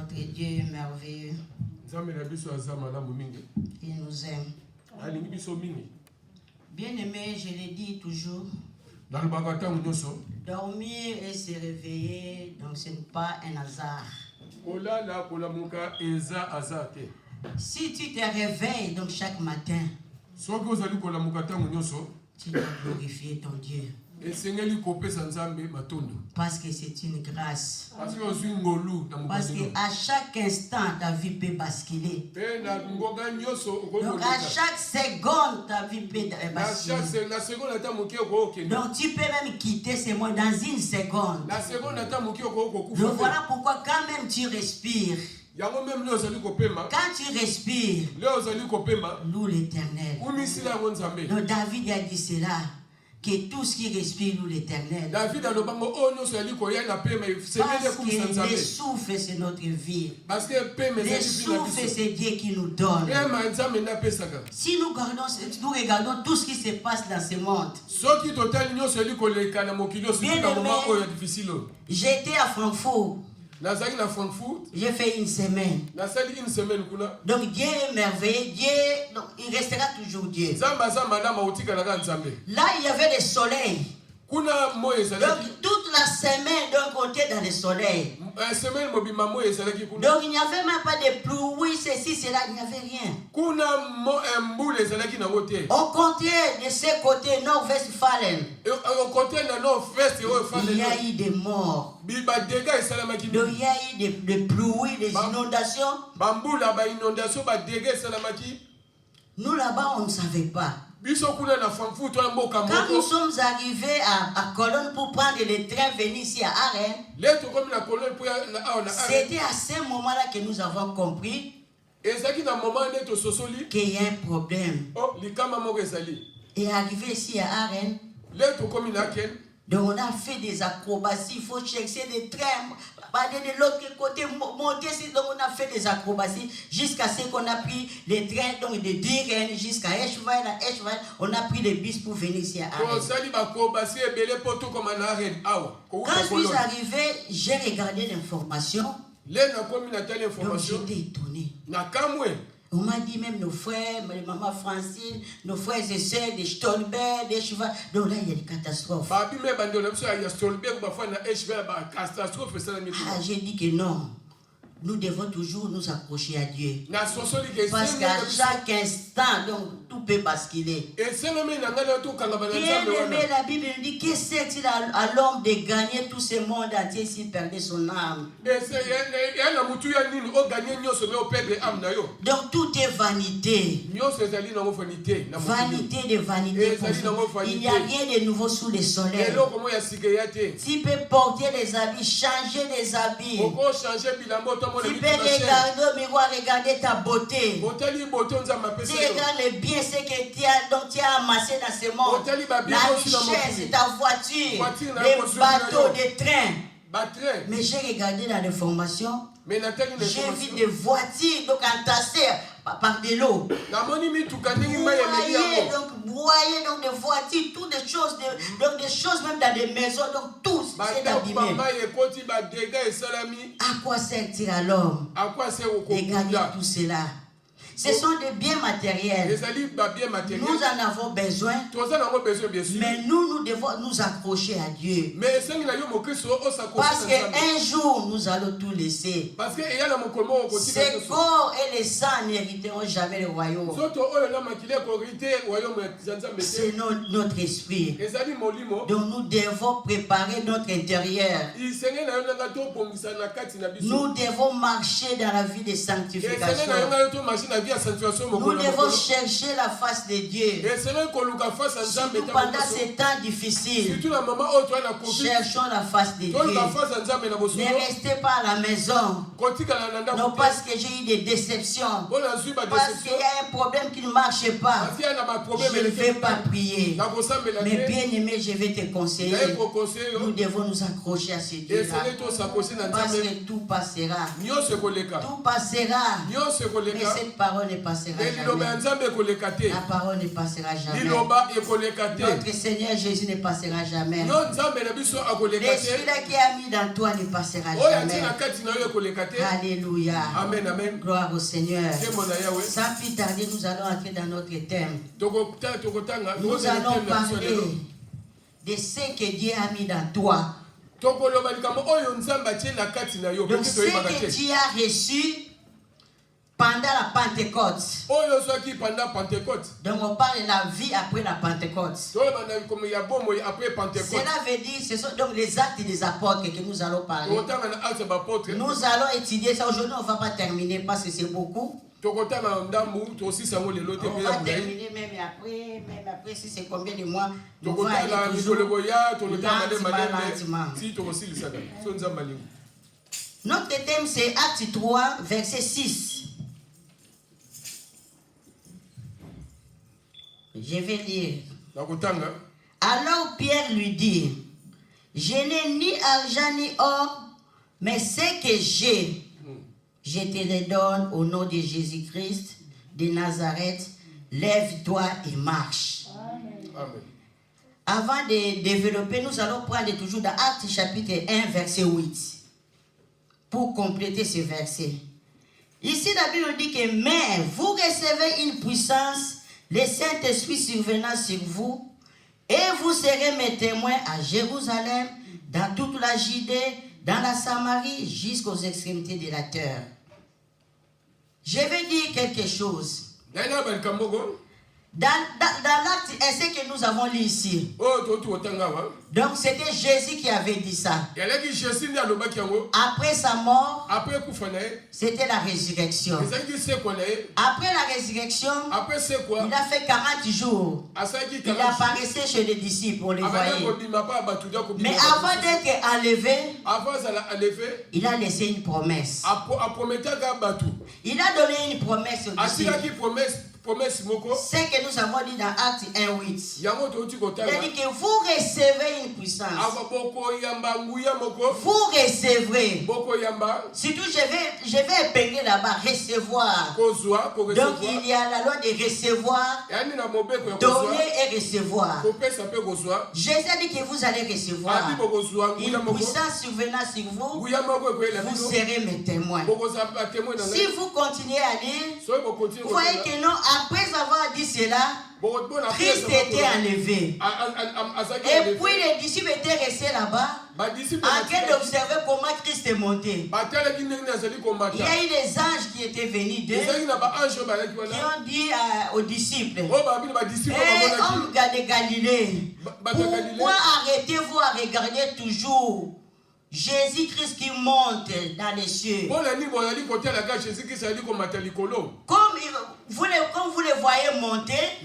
Notre Dieu est merveilleux. Il nous aime. Bien aimé, je le dis toujours. Dormir et se réveiller, donc ce n'est pas un hasard. Si tu te réveilles donc chaque matin, tu dois glorifier ton Dieu. Parce que c'est une grâce. Parce qu'à chaque instant, ta vie peut basculer. Donc à chaque seconde, ta vie peut basculer. Donc tu peux même quitter ce monde dans une seconde. Donc voilà pourquoi quand même tu respires. Quand tu respires, loue l'Éternel. Donc David a dit cela, que tout ce qui respire loue l'Éternel. Parce que le souffle c'est notre vie. Le souffle c'est Dieu qui nous donne. Si nous regardons tout ce qui se passe dans ce monde. Bien aimé, j'étais à Francfort. J'ai fait une semaine. Donc Dieu est merveilleux. Dieu, donc, il restera toujours Dieu. Là, il y avait le soleil. Donc toute la semaine, donc on était dans le soleil. Donc il n'y avait même pas de pluie, ceci, cela, il n'y avait rien. On comptait de ce côté Nord-Westfalen. Il y a eu des morts. Donc il y a eu des pluies, des inondations. Nous là-bas, on ne savait pas. Quand nous sommes arrivés à Cologne pour prendre le train venir ici à Arène, c'était à ce moment-là que nous avons compris qu'il y a un problème. Et arrivé ici à Arène, donc on a fait des acrobaties, il faut chercher des trains, aller de l'autre côté, monter, donc on a fait des acrobaties jusqu'à ce qu'on a pris les trains donc de Diren jusqu'à Eschweiler. On a pris les bus pour venir ici à Arène. Quand je suis arrivé, j'ai regardé l'information, donc j'étais étonné. On m'a dit même nos frères, maman Francine, nos frères et sœurs, des Stolberg, des Cheval. Donc là, il y a des catastrophes. J'ai dit que non. Nous devons toujours nous accrocher à Dieu. Parce qu'à chaque instant, donc, tout peut basculer. Bien aimé, la Bible dit que c'est-il à l'homme de gagner tout ce monde entier s'il perdait son âme. Donc tout est vanité. Vanité de vanité. Il n'y a rien de nouveau sous le soleil. Tu peux porter les habits, changer les habits. Tu peux regarder au miroir, regarder ta beauté. Tu regardes le bien ce que tu as amassé dans ce monde. La richesse, ta voiture, les bateaux, les trains. Mais j'ai regardé dans l'information. J'ai vu des voitures donc entassées par de l'eau. Broyer donc des voitures, toutes des choses, donc des choses même dans des maisons, donc tout c'est abîmé. À quoi sert-il à l'homme de gagner tout cela? Ce sont des biens matériels. Nous en avons besoin. Mais nous devons nous accrocher à Dieu. Parce qu'un jour, nous allons tout laisser. Ces corps et les sangs n'hériteront jamais le royaume. C'est notre esprit. Donc nous devons préparer notre intérieur. Nous devons marcher dans la vie de sanctification. Nous devons chercher la face de Dieu. Surtout pendant ces temps difficiles. Cherchons la face de Dieu. Ne restez pas à la maison. Non, parce que j'ai eu des déceptions. Parce qu'il y a un problème qui ne marche pas. Je ne vais pas prier. Mais bien aimé, je vais te conseiller. Nous devons nous accrocher à ce Dieu-là. Parce que tout passera. Tout passera. Mais cette parole parole ne passera jamais. La parole ne passera jamais. Notre Seigneur Jésus ne passera jamais. L'esprit qui a mis dans toi ne passera jamais. Alléluia. Amen, amen. Gloire au Seigneur. Sans plus tarder, nous allons entrer dans notre thème. Nous allons parler de ce que Dieu a mis dans toi. Donc ce que tu as reçu pendant la Pentecôte. Donc on parle de la vie après la Pentecôte. Cela veut dire, ce sont donc les actes des apôtres que nous allons parler. Nous allons étudier ça. Aujourd'hui, on ne va pas terminer parce que c'est beaucoup. On va terminer même après si c'est combien de mois. On va aller toujours lentement. Notre thème c'est Acte 3, verset 6. Je vais lire. Alors Pierre lui dit, je n'ai ni argent ni or, mais ce que j'ai, je te le donne au nom de Jésus-Christ de Nazareth. Lève-toi et marche. Amen. Avant de développer, nous allons prendre toujours dans Actes chapitre 1, verset 8. Pour compléter ce verset. Ici, la Bible dit que, mais vous recevez une puissance, le Saint-Esprit survenant sur vous, et vous serez mes témoins à Jérusalem, dans toute la Judée, dans la Samarie, jusqu'aux extrémités de la terre. Je vais dire quelque chose. Dans l'acte, ce que nous avons lu ici. Donc c'était Jésus qui avait dit ça. Après sa mort, c'était la résurrection. Après la résurrection, il a fait 40 jours. Il apparaissait chez les disciples, on les voyait. Mais avant d'être enlevé, il a laissé une promesse. Il a donné une promesse aux disciples. Ce que nous avons dit dans Acte 1:8. Il a dit que vous recevez une puissance. Vous recevrez. Surtout, je vais épingler là-bas, recevoir. Donc, il y a la loi de recevoir, donner et recevoir. Jésus a dit que vous allez recevoir une puissance survenant sur vous. Vous serez mes témoins. Si vous continuez à lire, vous voyez que non, après avoir dit cela, Christ était enlevé. Et puis les disciples étaient restés là-bas en train d'observer comment Christ est monté. Il y a eu des anges qui étaient venus d'eux, qui ont dit aux disciples, hommes de Galilée, pourquoi arrêtez-vous à regarder toujours Jésus-Christ qui monte dans les cieux? Comme vous le voyez monter,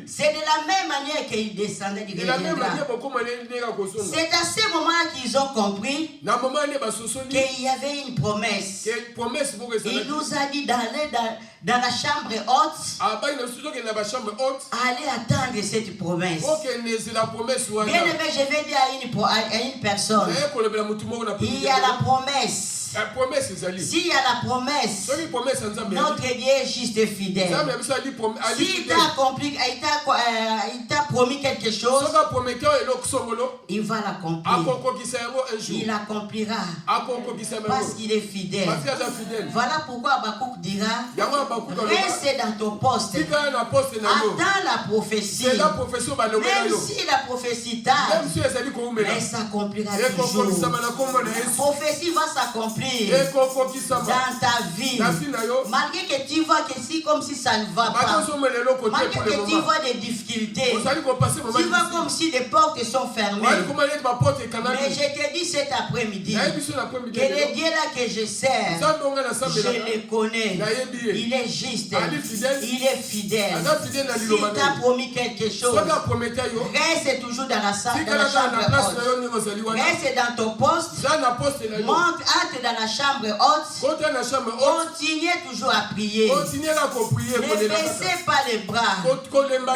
c'est de la même manière qu'il descendait du reviendra. C'est à ce moment qu'ils ont compris qu'il y avait une promesse. Il nous a dit d'aller dans la chambre haute, allez attendre cette promesse. Bien aimé, je vais dire à une personne, il y a la promesse. S'il y a la promesse, notre Dieu est juste et fidèle. S'il t'a promis quelque chose, il va l'accomplir. Il l'accomplira parce qu'il est fidèle. Voilà pourquoi Habakkuk dira, reste dans ton poste, attends la prophétie. Même si la prophétie tarde, elle s'accomplira toujours. La prophétie va s'accomplir dans ta vie. Malgré que tu vois que c'est comme si ça ne va pas, malgré que tu vois des difficultés, tu vois comme si les portes sont fermées. Mais je te dis cet après-midi que le Dieu là que je sers, je le connais. Il est juste, il est fidèle. S'il t'a promis quelque chose, reste toujours dans la chambre haute. Reste dans ton poste, monte, entre dans la chambre haute, continuez toujours à prier. Ne baissez pas les bras.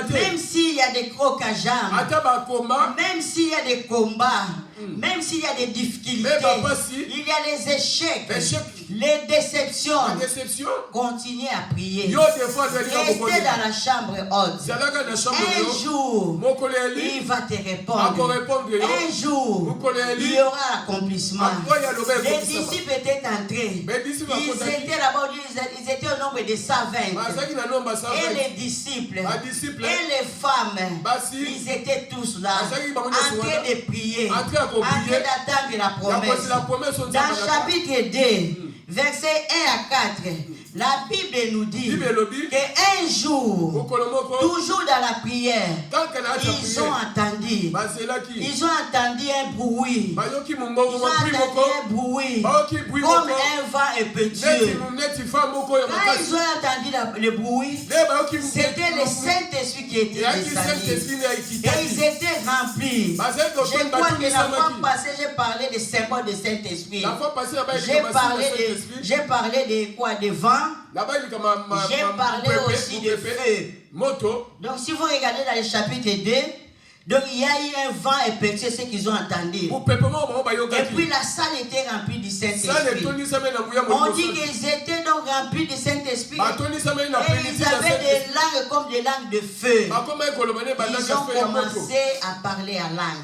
Même s'il y a des crocs à jambes, même s'il y a des combats, même s'il y a des difficultés, il y a les échecs. Les déceptions. La déception. Continuez à prier. Restez dans la chambre haute. Un jour, il va te répondre. Un jour, il y aura l'accomplissement. Les disciples étaient entrés. Ils étaient là-bas, ils étaient au nombre de 120. Et les disciples, et les femmes, ils étaient tous là, en train de prier, en train d'attendre la promesse. Dans le chapitre 2, versets 1 à 4, la Bible nous dit qu'un jour, toujours dans la prière, ils ont entendu un bruit. Ils ont entendu un bruit comme un vent impétueux. Quand ils ont entendu le bruit, c'était le Saint-Esprit qui était descendu. Et ils étaient remplis. Je crois que la fois passée, j'ai parlé des symboles du Saint-Esprit. J'ai parlé de quoi? De vent. J'ai parlé aussi de feu. Donc si vous regardez dans le chapitre 2, donc il y a eu un vent impétueux, ce qu'ils ont entendu. Et puis la salle était remplie du Saint-Esprit. On dit qu'ils étaient donc remplis du Saint-Esprit. Et ils avaient des langues comme des langues de feu. Ils ont commencé à parler à langue.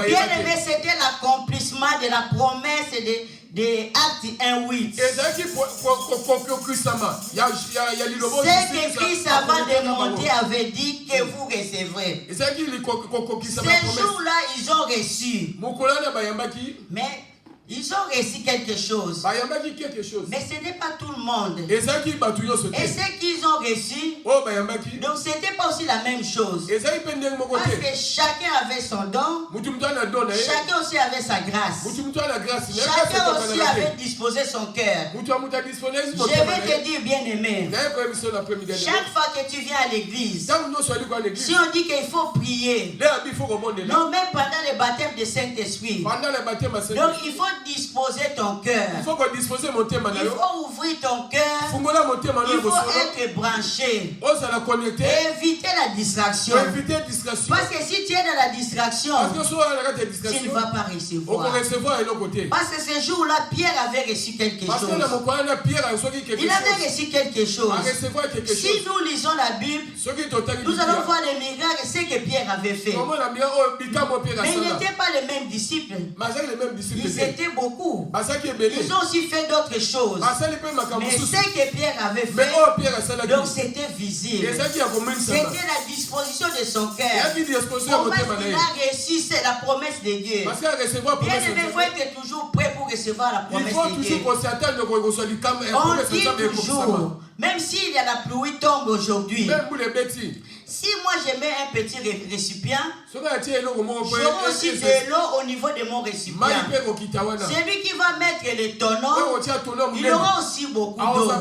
Bien aimé, c'était l'accomplissement de la promesse de Actes 1:8. Ce que Christ avant de monter avait dit que vous recevrez. Ces jours-là, ils ont reçu. Mais ils ont reçu quelque chose. Mais ce n'est pas tout le monde. Et ce qu'ils ont reçu, donc ce n'était pas aussi la même chose. Parce que chacun avait son don. Chacun aussi avait sa grâce. Chacun aussi avait disposé son cœur. Je vais te dire, bien aimé, chaque fois que tu viens à l'église, si on dit qu'il faut prier, non, même pendant le baptême du Saint-Esprit, donc il faut disposer ton cœur. Il faut ouvrir ton cœur. Il faut être branché. Et éviter la distraction. Parce que si tu es dans la distraction, tu ne vas pas recevoir. Parce que ce jour-là, Pierre avait reçu quelque chose. Il avait reçu quelque chose. Si nous lisons la Bible, nous allons voir les miracles, ce que Pierre avait fait. Mais ils n'étaient pas les mêmes disciples. Ils étaient beaucoup. Ils ont aussi fait d'autres choses. Mais ce que Pierre avait fait, donc c'était visible. C'était la disposition de son cœur. Comment il a reçu la promesse de Dieu. Bien aimé, il faut être toujours prêt pour recevoir la promesse de Dieu. On dit toujours, même s'il y a la pluie tombe aujourd'hui, si moi je mets un petit récipient, j'aurai aussi de l'eau au niveau de mon récipient. Celui qui va mettre le tonneau, il aura aussi beaucoup d'eau.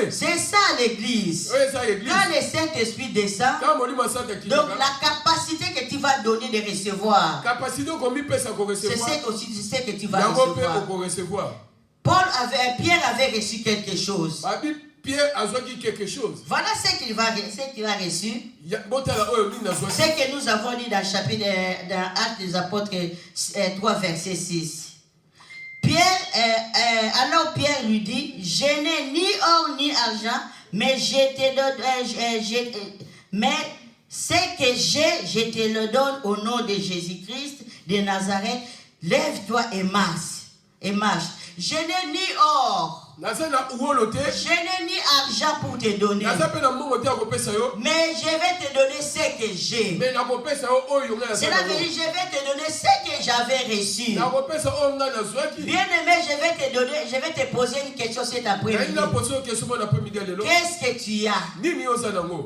C'est ça l'église. Quand le Saint-Esprit descend, donc la capacité que tu vas donner de recevoir, c'est ce que tu vas recevoir. Pierre avait reçu quelque chose. Pierre a reçu quelque chose. Voilà ce qu'il a reçu. Ce que nous avons lu dans le chapitre dans Actes des Apôtres 3, verset 6. Alors Pierre lui dit, je n'ai ni or ni argent, mais mais ce que j'ai, je te le donne au nom de Jésus-Christ de Nazareth. Lève-toi et marche. Je n'ai ni or. Je n'ai ni argent pour te donner. Mais je vais te donner ce que j'ai. Cela veut dire je vais te donner ce que j'avais reçu. Bien aimé, je vais te poser une question cet après-midi. Qu'est-ce que tu as?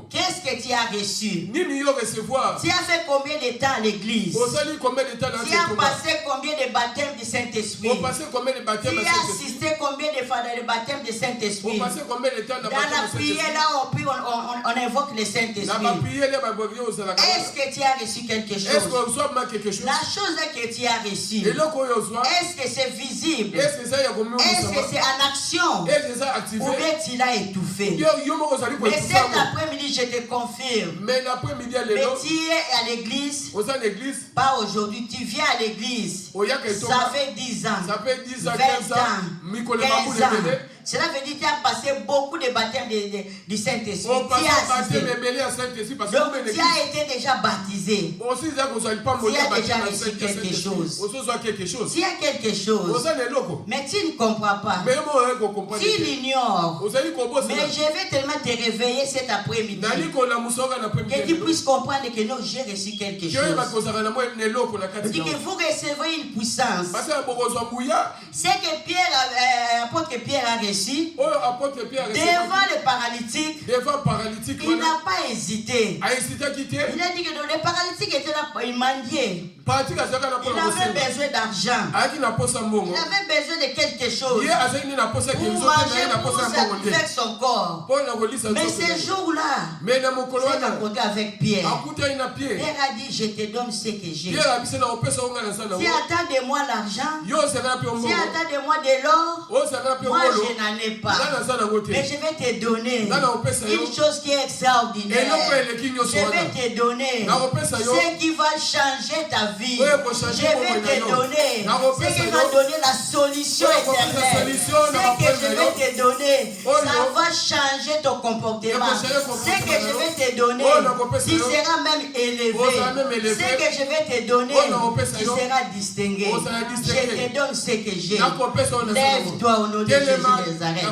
Qu'est-ce que tu as reçu? Tu as fait combien de temps à l'église? Tu as passé combien de baptêmes du Saint-Esprit? Tu as assisté combien de fois dans le baptême du Saint-Esprit? Dans la prière, là, on invoque le Saint-Esprit. Est-ce que tu as reçu quelque chose? La chose que tu as reçue, est-ce que c'est visible? Est-ce que c'est en action? Ou bien tu l'as étouffé? Mais cet après-midi, je te confirme. Mais tu es à l'église. Pas aujourd'hui, tu viens à l'église. Ça fait 10 ans, Ça fait 10 ans, 20 15 ans. ans, 15 ans. Cela veut dire que tu as passé beaucoup de baptêmes du Saint-Esprit. On passe Tu à baptême à Saint-Esprit parce que donc tu as été déjà baptisé. S'il y a déjà reçu quelque chose. S'il y a quelque chose, mais tu ne comprends pas. Tu l'ignores. Mais je vais tellement te réveiller cet après-midi que tu puisses comprendre que non, j'ai reçu quelque chose. Dit que vous recevez une puissance. C'est que apôtre Pierre a reçu devant le paralytique. Il n'a pas hésité. Il a dit que le paralytique était là, il mendiait. Il avait besoin d'argent. Il avait besoin de quelque chose pour manger, pour faire son corps. Mais ce jour-là, il a rencontré avec Pierre. Pierre a dit, je te donne ce que j'ai. Si attends de moi l'argent, si attends de moi de l'or, moi je n'en ai pas. Mais je vais te donner une chose qui est extraordinaire. Je vais te donner ce qui va changer ta vie. Je vais te donner ce qui va donner la solution éternelle. Ce que je vais te donner, ça va changer ton comportement. Ce que je vais te donner, tu seras même élevé. Ce que je vais te donner, tu seras distingué. Je te donne ce que j'ai. Lève-toi au nom de Jésus de Nazareth.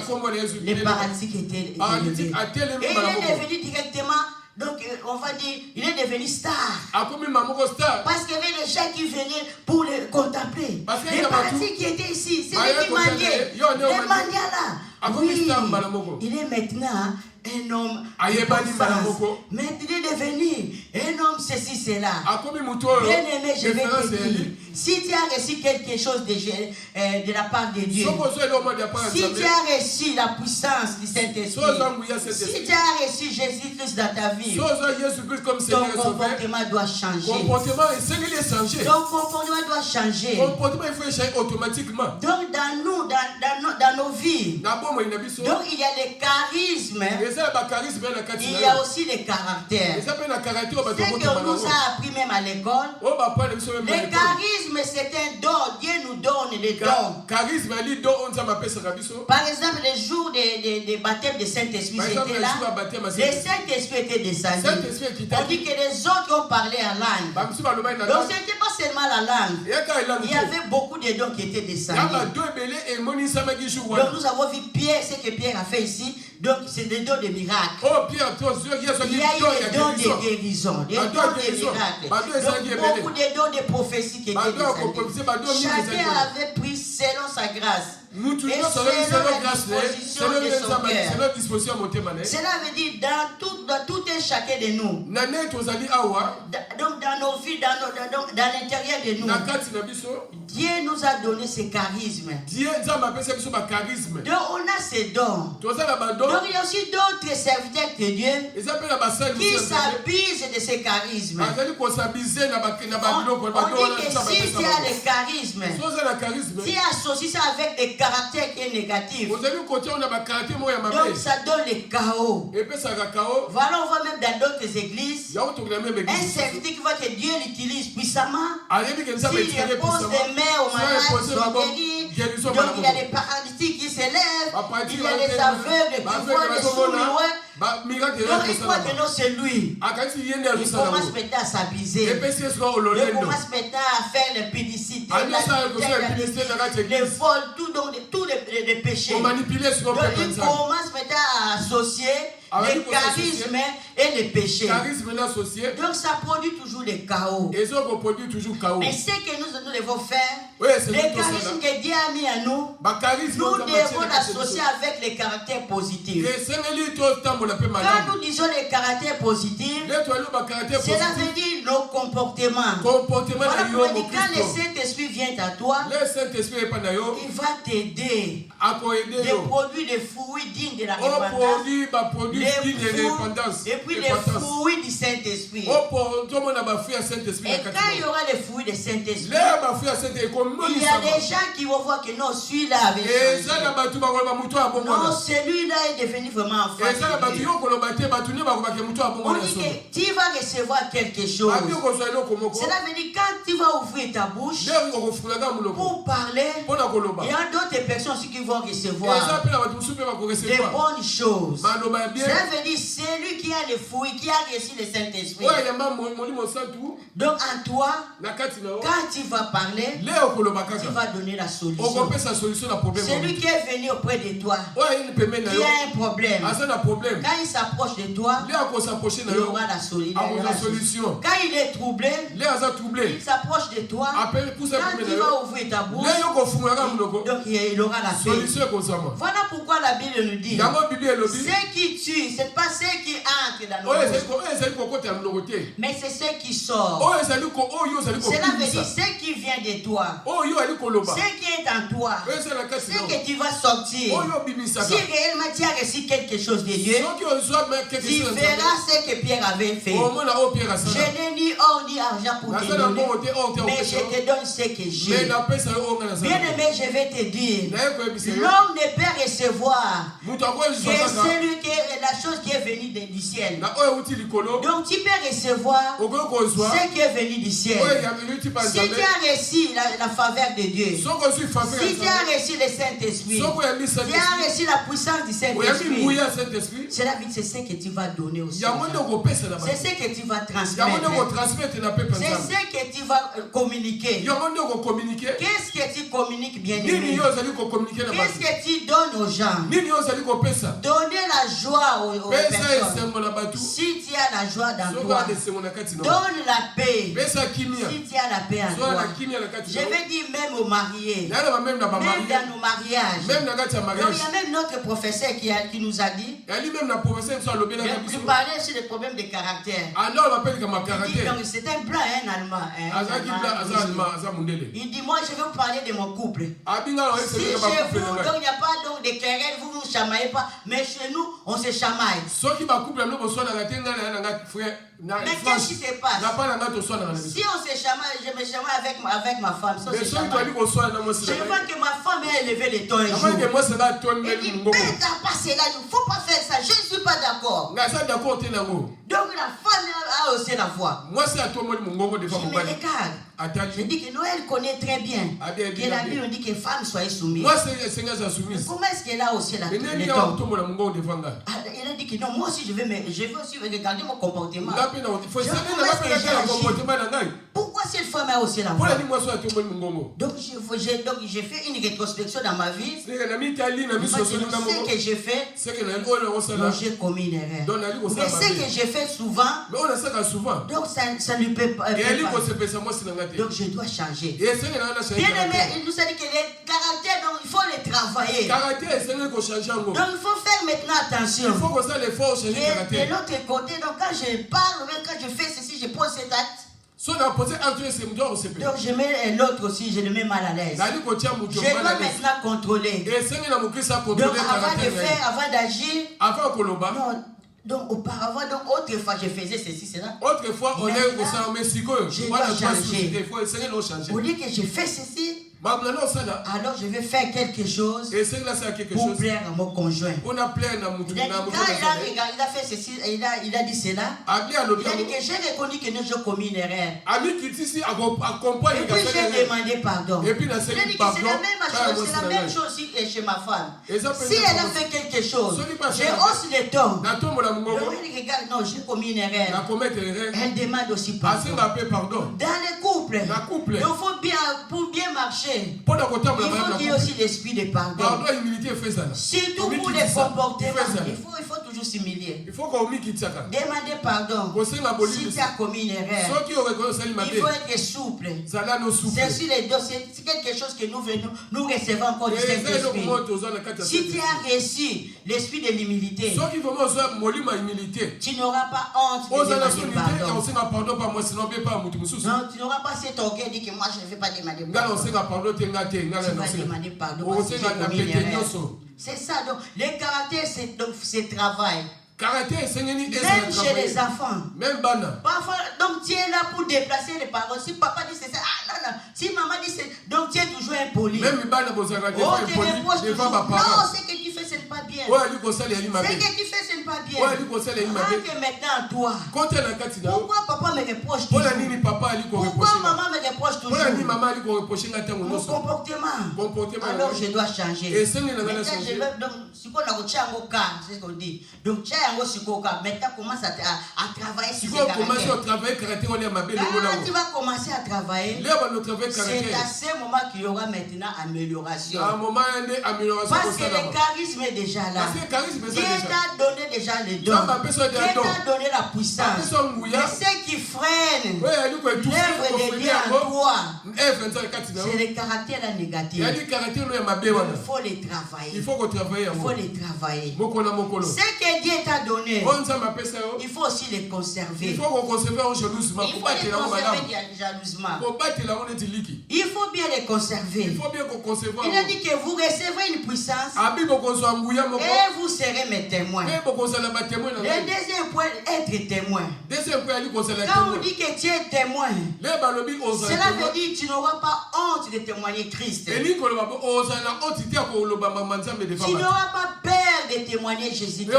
Le paralytique était élevé. Et il est devenu directement, donc on va dire, il est devenu star. Parce qu'il y avait des gens qui venaient pour le contempler. Les paralysés qui étaient ici, c'est lui qui mendiaient. Les mendiants là. Oui, il est maintenant un homme mais il est devenu un homme ceci, cela. Bien aimé, je vais te dire, si tu as reçu quelque chose de la part de Dieu, si tu as reçu la puissance du Saint-Esprit, si tu as reçu Jésus-Christ dans ta vie, ton comportement doit changer. Ton comportement doit changer. Donc dans nos vies, donc il y a les charismes. Il y a aussi les caractères. C'est qu'on nous a appris même à l'école. Le charisme, c'est un don. Dieu nous donne les dons. Par exemple, le jour des baptêmes de Saint-Esprit, c'était là. Le Saint-Esprit était descendu. On dit que les autres ont parlé en langue. Donc, ce n'était pas seulement la langue. Il y avait beaucoup de dons qui étaient descendus. Donc, nous avons vu Pierre, ce que Pierre a fait ici. Donc, c'est des dons de miracles. Il y a eu des dons de guérison, des dons de miracles. Donc, beaucoup de dons de prophétie qui étaient descendus. Chacun avait pris selon sa grâce. Nous tous et selon la disposition de son cœur. Cela veut dire dans tout et chacun de nous. Donc dans nos vies, dans l'intérieur de nous. Dieu nous a donné ses charismes. Donc on a ces dons. Donc il y a aussi d'autres serviteurs de Dieu qui s'abusent de ces charismes. On dit que si tu as les charismes, si tu associes ça avec des caractère qui est négatif. Donc ça donne le chaos. Voilà, on voit même dans d'autres églises un serviteur qui voit que Dieu l'utilise puissamment. S'il pose des mains aux malades, ils sont guéris. Donc il y a des paralytiques qui s'élèvent, il y a des aveugles qui voient des sourds. Donc il croit que non, c'est lui. Il commence maintenant à s'abuser. Il commence maintenant à faire les pédicités, les vols, tous les péchés. Donc il commence maintenant à associer les charismes et les péchés. Donc ça produit toujours le chaos. Mais ce que nous devons faire, les charismes que Dieu a mis à nous, nous devons l'associer avec les caractères positifs. Quand nous disons les caractères positifs, cela veut dire nos comportements. Voilà pourquoi on dit quand le Saint-Esprit vient à toi, il va t'aider de produire des fruits dignes de la les fruits du Saint-Esprit. Et quand il y aura les fruits du Saint-Esprit, il y a des gens qui vont voir que non, celui-là avait changé. Non, celui-là est devenu vraiment enfant. On dit que tu vas recevoir quelque chose. Cela veut dire quand tu vas ouvrir ta bouche pour parler, il y a d'autres personnes aussi qui vont recevoir des bonnes choses. Cela veut dire celui qui a les fruits, qui a reçu le Saint-Esprit. Donc en toi, quand tu vas parler, tu vas donner la solution. Celui qui est venu auprès de toi, qui a un problème, quand il s'approche de toi, il aura la solution. Quand il est troublé, il s'approche de toi. Quand tu vas ouvrir ta bouche, donc il aura la paix. Voilà pourquoi la Bible nous dit, ceux qui tuent, ce n'est pas ceux qui entrent dans nos bouches, mais c'est ceux qui sortent. Cela veut dire ce qui vient de toi, ce qui est en toi, ce que tu vas sortir. Si réellement tu as reçu quelque chose de Dieu, tu verras ce que Pierre avait fait. Je n'ai ni or ni argent pour te donner, mais je te donne ce que j'ai. Bien aimé, je vais te dire, l'homme ne peut recevoir que celui qui est la chose qui est venue du ciel. Donc tu peux recevoir ce qui est venu du ciel. Si tu as reçu la faveur de Dieu, si tu as reçu le Saint-Esprit, si tu as reçu la puissance du Saint-Esprit, cela veut dire c'est ce que tu vas donner aussi. C'est ce que tu vas transmettre. C'est ce que tu vas communiquer. Qu'est-ce que tu communiques, bien aimé? Qu'est-ce que tu donnes aux gens? Donner la joie aux personnes. Si tu as la joie dans toi, donne la paix. Si tu as la paix en toi, je vais dire même aux mariés, même dans nos mariages. Donc il y a même notre professeur qui nous a dit, il parlait sur les problèmes de caractère. C'est un blanc, un allemand. Il dit, moi je vais vous parler de mon couple. Si chez vous, donc il n'y a pas de querelle, vous ne vous chamaillez pas, mais chez nous, on se chamaille. Mais qu'est-ce qui se passe? Si on se chamaille, je me chamaille avec ma femme. Si je vois que ma femme a élevé les tons un jour. Elle dit, mais t'as pas cela, il ne faut pas faire ça, je ne suis pas d'accord. Donc la femme a haussé la voix. Je me regarde. Je dis que Noël connaît très bien que la Bible dit que femme soit soumise. Comment est-ce qu'elle a haussé la voix? Il a dit que non, moi aussi je veux aussi regarder mon comportement. Pourquoi cette femme a haussé la voix? Donc j'ai fait une rétrospection dans ma vie. Ce que j'ai fait, j'ai commis une erreur. Mais ce que j'ai fait souvent, donc ça ne peut pas. Donc je dois changer. Bien aimé, il nous a dit que les caractères, donc il faut les travailler. Donc il faut faire maintenant attention. Et de l'autre côté, donc quand je parle, quand je fais ceci, je pose cet acte. Donc je mets l'autre aussi, je le mets mal à l'aise. Je dois maintenant contrôler. Donc avant d'agir, donc auparavant, autrefois je faisais ceci, cela. Autrefois, on est au sein, mais si je dois changer. On dit que je fais ceci. Alors je vais faire quelque chose pour plaire à mon conjoint. Quand il a fait ceci, il a dit cela. Il a dit que j'ai reconnu que j'ai commis une erreur. Et puis j'ai demandé pardon. Il a dit que c'est la même chose chez ma femme. Si elle a fait quelque chose, je hausse les tons. Donc il regarde, non, j'ai commis une erreur. Elle demande aussi pardon. Dans les couples, il faut bien, pour bien marcher, il faut qu'il y ait aussi l'esprit de pardon. Surtout pour les comportements. Il faut toujours toujours s'humilier. Il faut qu'on m'y quitte ça. Demandez pardon. Si tu as commis une erreur, il faut être souple. C'est sur les dossiers. C'est quelque chose que nous recevons encore du Saint-Esprit. Si tu as reçu l'esprit de l'humilité, tu n'auras pas honte de demander pardon. Non, tu n'auras pas cet orgueil de dire que moi je ne vais pas demander pardon. Tu vas demander pardon parce que j'ai commis une erreur. C'est ça, donc le caractère c'est travail. Même chez les enfants. Parfois, donc tu es là pour déplacer les paroles. Si papa dit c'est ça, ah non, non. Si maman dit c'est, donc tu es toujours impoli. Oh, tu reproches toujours. Non, ce que tu fais, ce n'est pas bien. Ce que tu fais, ce n'est pas bien. Que maintenant, toi, pourquoi papa me reproche toujours? Pourquoi maman me reproche toujours? Mon comportement. Alors je dois changer. Maintenant, je veux, donc, c'est ce qu'on dit. Donc, maintenant commence à travailler sur ce caractère. Quand tu vas commencer à travailler, c'est à ce moment qu'il y aura maintenant amélioration. Parce que le charisme est déjà là. Dieu t'a donné déjà les dons. Dieu t'a donné la puissance. Mais ceux qui freinent l'œuvre de Dieu en toi, c'est le caractère négatif. Il faut les travailler. Il faut les travailler. Ce que Dieu t'a donné, il faut aussi les conserver. Il faut les conserver jalousement. Il faut bien les conserver. Il a dit que vous recevrez une puissance et vous serez mes témoins. Le deuxième point, être témoin. Quand on dit que tu es témoin, cela veut dire que tu n'auras pas honte de témoigner Christ. Tu n'auras pas peur de témoigner Jésus-Christ.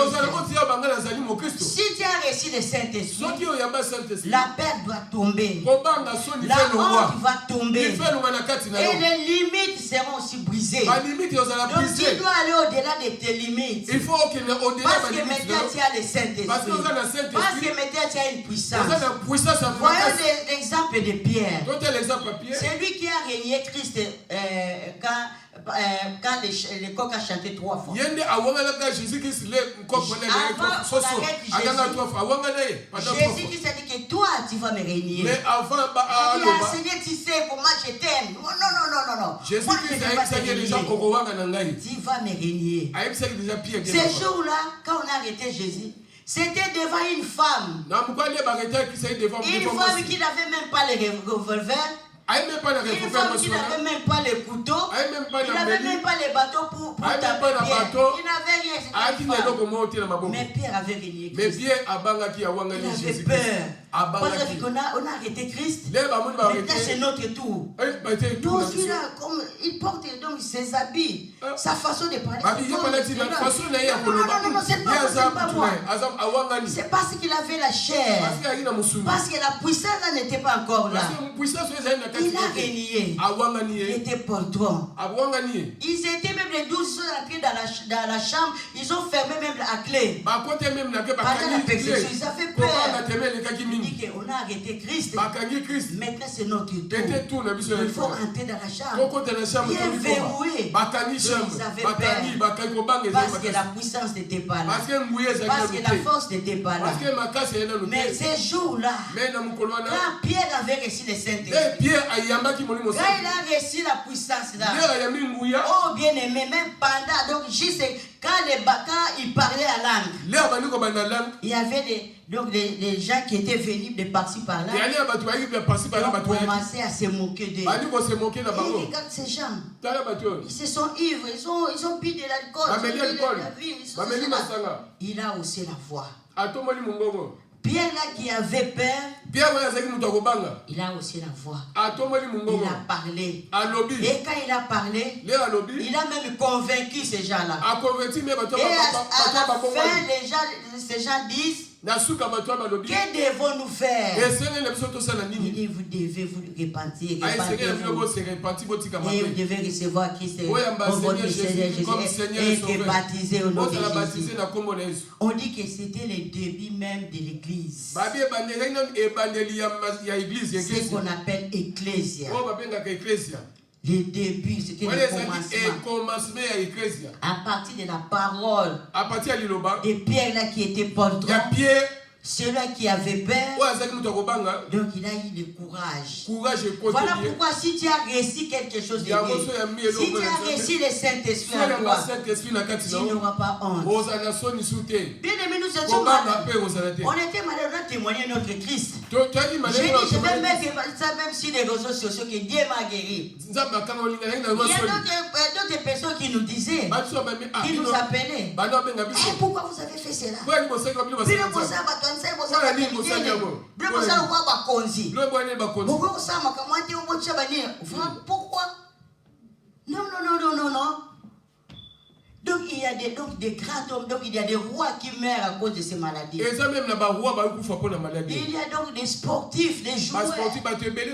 Si tu as reçu le Saint-Esprit, la peur doit tomber. La honte va tomber. Et les limites seront aussi brisées. Donc tu dois aller au-delà de tes limites. Parce que maintenant tu as le Saint-Esprit. Parce que maintenant tu as une puissance. Voyons l'exemple de Pierre. C'est lui qui a régné Christ quand le coq a chanté 3 fois. Jésus qui s'est dit que toi tu vas me régner. Il a dit, Seigneur, tu sais comment je t'aime. Non. Jésus qui tu vas me régner. Ce jour-là, quand on a arrêté Jésus, c'était devant une femme. Une femme qui n'avait même pas le revolver. Une femme qui n'avait même pas les couteaux, il n'avait même pas les bateaux pour taper Pierre. Il n'avait rien. Mais Pierre avait régné Christ. Il avait peur. Parce qu'on a arrêté Christ. Maintenant c'est notre tour. Donc celui-là, comme il porte donc ses habits, sa façon de parler. Non, c'est pas moi. C'est parce qu'il avait la chair. Parce que la puissance n'était pas encore là. Il a régné. Il était poltron. Ils étaient même les 12 entrés dans la chambre. Ils ont fermé même la clé. Pendant la persécution, ils avaient peur. Il dit qu'on a arrêté Christ. Maintenant c'est notre tour. Il faut entrer dans la chambre. Il est verrouillé. Ils avaient peur. Parce que la puissance n'était pas là. Parce que la force n'était pas là. Mais ces jours-là, quand Pierre avait reçu le Saint-Esprit, quand il a reçu la puissance là, oh bien aimé, même pendant, donc juste quand il parlait à langue, il y avait des gens qui étaient venus de par-ci par-là. Ils ont commencé à se moquer d'eux. Et regarde ces gens, ils se sont ivres, ils ont bu de l'alcool. Il a haussé la voix. Pierre là qui avait peur, il a haussé la voix. Il a parlé. Et quand il a parlé, il a même convaincu ces gens-là. Et à la fin, ces gens disent, que devons-nous faire? Il dit, vous devez vous repentir. Et vous devez recevoir Christ comme votre Seigneur Jésus et être baptisé au nom de Jésus. On dit que c'était le début même de l'église. C'est ce qu'on appelle ecclésia. Le début, c'était le commencement. À partir de la parole de Pierre là qui était poltron. Celui qui avait peur, donc il a eu le courage. Voilà pourquoi si tu as réussi quelque chose de bien, si tu as réussi le Saint-Esprit à toi, tu n'auras pas honte. Bien aimé, nous étions malades. On était malades, on a témoigné notre Christ. J'ai dit, je vais mettre ça même sur les réseaux sociaux que Dieu m'a guéri. Il y a d'autres personnes qui nous disaient, qui nous appelaient. Pourquoi vous avez fait cela? Pourquoi? Non. Donc il y a des grands hommes, donc il y a des rois qui meurent à cause de ces maladies. Il y a donc des sportifs, des joueurs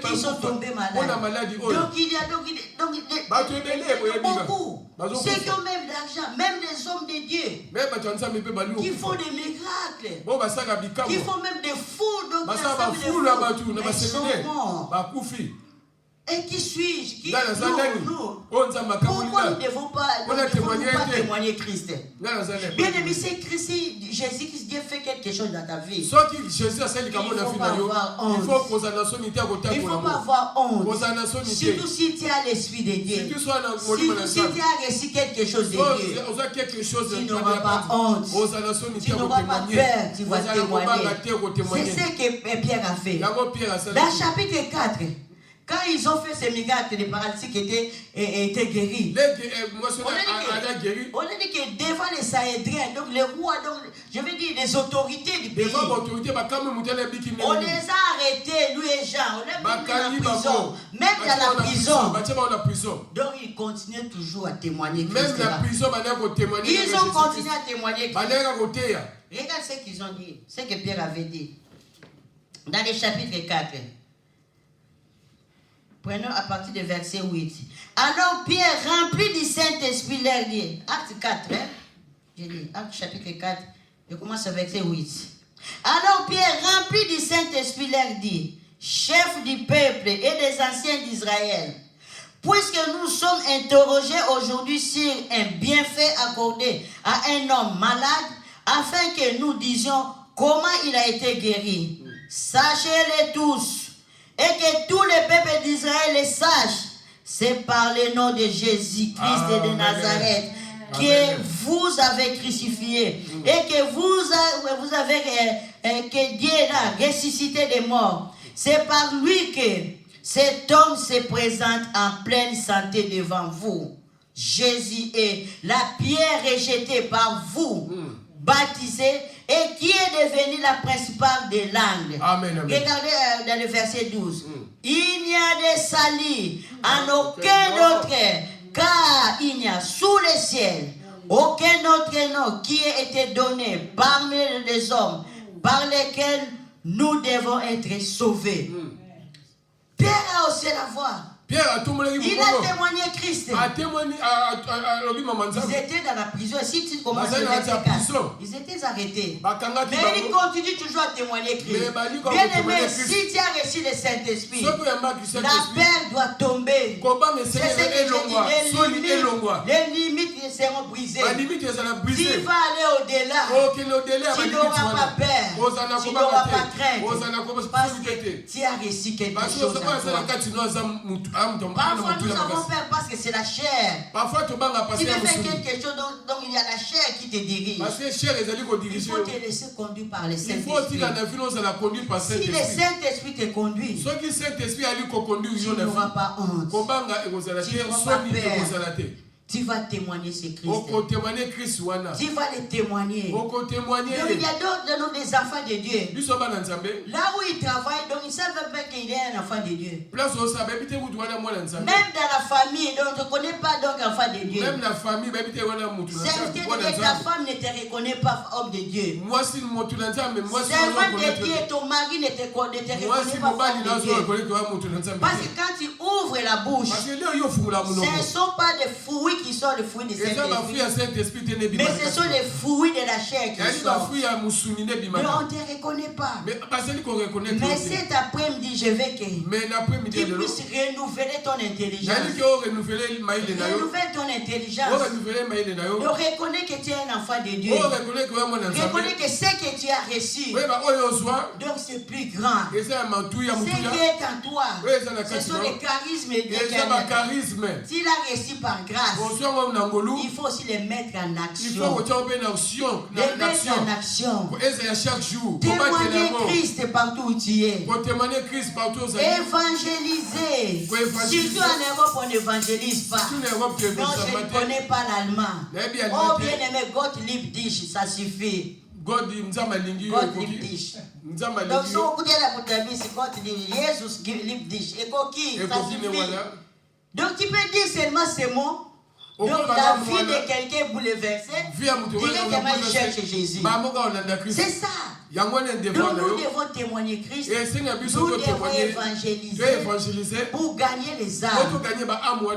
qui sont tombés malades. Donc il y a beaucoup. Ceux qui ont même de l'argent, même les hommes de Dieu, qui font des miracles, qui font même des fous, donc ils sont morts. Et qui suis-je? Qui nous? Pourquoi nous ne devons pas témoigner Christ? Bien aimé, c'est Christ, Jésus-Christ, Dieu fait quelque chose dans ta vie. Il ne faut pas avoir honte. Il ne faut pas avoir honte. Surtout si tu as l'Esprit de Dieu. Si tu as reçu quelque chose de Dieu, tu n'auras pas honte. Tu n'auras pas peur, tu vas témoigner. C'est ce que Pierre a fait. Dans chapitre 4, quand ils ont fait ces miracles, les paralytiques étaient guéris. On a dit que devant les Sahédriens, donc les rois, donc, je veux dire les autorités du pays, on les a arrêtés, lui et Jean, on les a mis dans la prison. Même dans la prison. Donc ils continuaient toujours à témoigner. Ils ont continué à témoigner. Regarde ce qu'ils ont dit, ce que Pierre avait dit. Dans le chapitre 4. Prenons à partir du verset 8. Alors Pierre, rempli du Saint-Esprit, leur dit, acte 4, j'ai dit, acte chapitre 4, je commence au verset 8. Alors Pierre, rempli du Saint-Esprit, leur dit, chef du peuple et des anciens d'Israël, puisque nous sommes interrogés aujourd'hui sur un bienfait accordé à un homme malade, afin que nous disions comment il a été guéri. Sachez-le tous. Et que tous les peuples d'Israël le sachent, c'est par le nom de Jésus-Christ de Nazareth que vous avez crucifié et que vous avez que Dieu a ressuscité des morts. C'est par lui que cet homme se présente en pleine santé devant vous. Jésus est la pierre rejetée par vous, baptisée, et qui est devenue la principale des langues. Amen. Regardez dans le verset 12. Il n'y a de salut en aucun autre, car il n'y a sous le ciel aucun autre nom qui ait été donné parmi les hommes par lesquels nous devons être sauvés. Pierre a aussi la voix. Il a témoigné Christ. Ils étaient dans la prison. Si tu commences à faire ils étaient arrêtés. Mais ils continuent toujours à témoigner Christ. Bien aimé, si tu as reçu le Saint-Esprit, la peur doit tomber. C'est ce que je dis. Les limites seront brisées. Tu vas aller au-delà. Tu n'auras pas peur. Tu n'auras pas crainte. Parce que tu as reçu quelque chose en toi. Parfois nous avons peur parce que c'est la chair. Tu veux faire quelque chose, donc il y a la chair qui te dirige. Il faut te laisser conduire par le Saint-Esprit. Si le Saint-Esprit te conduit, tu n'auras pas honte. Tu n'auras pas peur. Tu vas témoigner ce Christ. Tu vas les témoigner. Donc il y a d'autres de nous des enfants de Dieu. Là où ils travaillent, donc ils savent même qu'il est un enfant de Dieu. Même dans la famille, donc on ne connaît pas donc enfant de Dieu. Même la famille, c'est que ta femme ne te reconnaît pas homme de Dieu. Servant de Dieu, ton mari ne te reconnaît pas homme de Dieu. Parce que quand tu ouvres la bouche, ce ne sont pas des fruits qui sort le fruit de Et ça va fuir Saint-Esprit. Saint-Esprit. Mais ce sont les fruits de la chair qui Il va sortent. fuir Moussuni ne Mais bimaka. on ne te reconnaît pas. Mais parce qu'on reconnaît. Mais cet après-midi, je veux que Mais l'après-midi tu de l'eau. puisses renouveler ton intelligence. J'ai dit qu'on renouvelait maïle na yo. Renouvelle ton On intelligence. renouvelait maïle na yo. De reconnais que tu es un enfant de Dieu. On reconnaît que moi dans sa Reconnais que ce que tu as reçu, oui, bah, on soit. donc c'est plus grand. Et ça, Mantouya, Ce qui Moutoula. est en toi, Oui, ça, la ce sont les charismes de Et Dieu. ça, ma charisme. S'il a reçu par grâce, Bonsoir, on a ngolou. il faut aussi les mettre en Il faut action. que tu aies une action. Les mettre en action. Et c'est à chaque jour. Témoigner Christ partout où tu es. Pour témoigner Christ partout où tu es. Évangéliser. Surtout en Europe, on n'évangélise pas. Tout l'Europe qui est Non, je ne connais pas l'allemand. Oh, bien aimé, Gott liebt dich, ça suffit. God Nzama lingi Gott liebt dich. Nzama Donc, lingi si on écoute la bouteille, c'est Gott dit Jésus liebt dich. Et coquille, ça suffit. Donc, tu peux dire seulement ces mots. Donc, la vie de quelqu'un bouleversé, directement il cherche Jésus. C'est ça. Donc, nous devons témoigner Christ. Nous devons évangéliser pour gagner les âmes.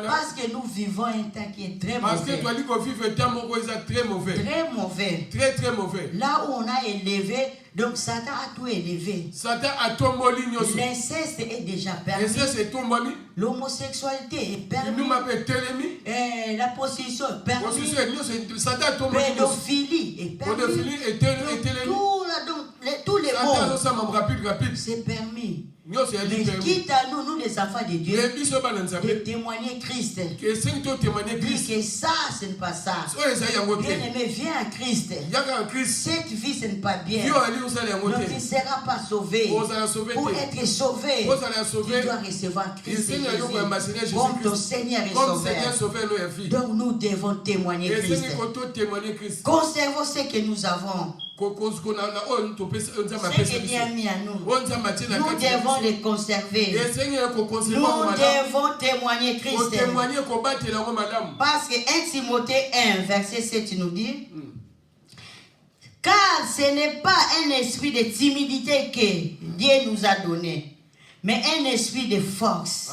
Parce que nous vivons un temps qui est très mauvais. Très mauvais. Très, très mauvais. Là où on a élevé, donc Satan a tout élevé. L'inceste est déjà permis. L'homosexualité est permis. La prostitution est permis. Pédophilie est permis. Tous les mots, c'est permis. Mais quitte à nous, nous les enfants de Dieu, de témoigner Christ. Dis que ça, ce n'est pas ça. Bien aimé, viens à Christ. Cette vie, ce n'est pas bien. Donc tu ne seras pas sauvé. Pour être sauvé, tu dois recevoir Christ Jésus comme ton Seigneur et Sauveur. Donc nous devons témoigner Christ. Conservons ce que nous avons. Ce que Dieu a mis à nous. Nous devons les conserver. Nous devons témoigner Christ. Parce que 1 Timothée 1, verset 7 nous dit, car ce n'est pas un esprit de timidité que Dieu nous a donné, mais un esprit de force,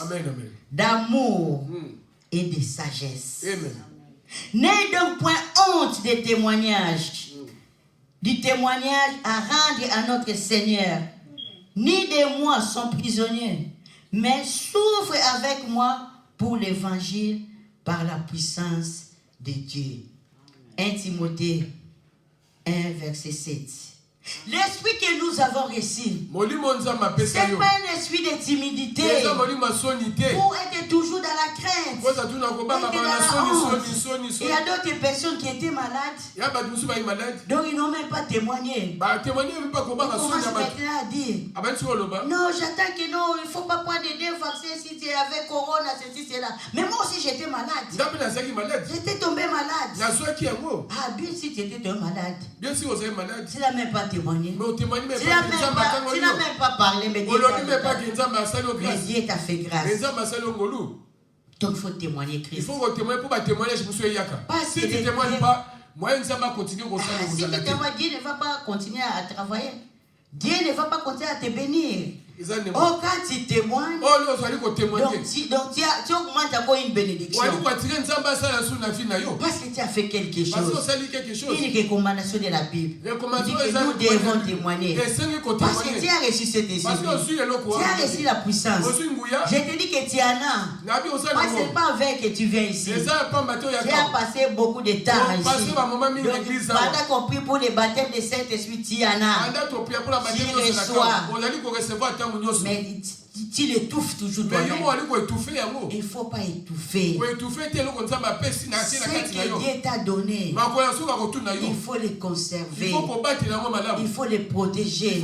d'amour et de sagesse. N'ayez donc point honte des témoignages. Du témoignage à rendre à notre Seigneur, ni de moi son prisonnier, mais souffre avec moi pour l'évangile par la puissance de Dieu. 1 Timothée 1, verset 7. L'esprit que nous avons reçu, ce n'est pas un esprit de timidité pour être toujours dans la crainte, être dans la honte. Il y a d'autres personnes qui étaient malades, donc ils n'ont même pas témoigné. Ils commencent maintenant à dire, non, j'attends que non, il ne faut pas prendre des vaccins si tu avais corona, ceci, cela. Mais moi aussi j'étais malade. J'étais tombé malade. Ah, bien si tu étais malade. Tu n'as même pas témoigné. Tu n'as même pas parlé, mais Dieu t'a fait grâce. Donc il faut témoigner Christ. Il faut témoigner pour témoigner. Si tu ne témoignes pas, moi, je vais continuer à si tu témoignes, Dieu ne va pas continuer à travailler. Dieu ne va pas continuer à te bénir. Oh, quand tu témoignes, donc tu augmentes encore une bénédiction. Parce que tu as fait quelque chose. Une recommandation de la Bible dit que nous devons témoigner. Parce que tu as reçu cet esprit. Tu as reçu la puissance. Je te dis que tu en as. Parce que ce n'est pas avec que tu viens ici. Tu as passé beaucoup de temps ici. Donc, pendant qu'on prie pour les baptêmes de Saint-Esprit, tu en as. Tu reçois. Mais tu l'étouffes toujours toi-même. Il ne faut pas étouffer. Ce que Dieu t'a donné, il faut les conserver. Il faut les protéger.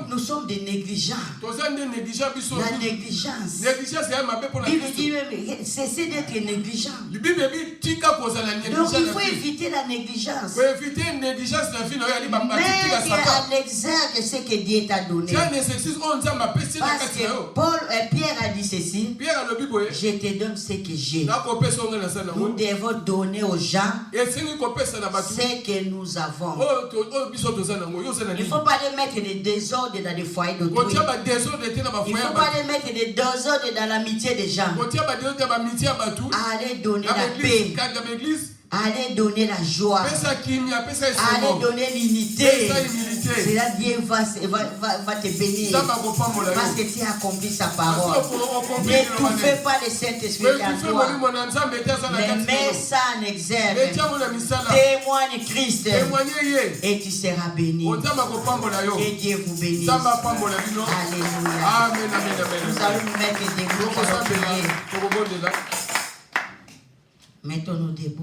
Nous sommes des négligents. La négligence. Bible dit même, cessez d'être négligent. Donc il faut éviter la négligence. Mets à l'exergue ce que Dieu t'a donné. Parce que Pierre a dit ceci: je te donne ce que j'ai. Nous devons donner aux gens ce que nous avons. Il ne faut pas les mettre des désordres dans les foyers d'autrui. Il ne faut pas les mettre des désordres dans l'amitié des gens. Allez donner la paix. Allez donner la joie. Allez donner l'unité. C'est là Dieu va te bénir. Parce que tu as accompli sa parole. N'étouffez pas le Saint-Esprit en toi. Mais mets ça en exergue. Témoigne Christ. Et tu seras béni. Que Dieu vous bénisse. Alléluia. Nous allons nous mettre debout. Mettons-nous debout.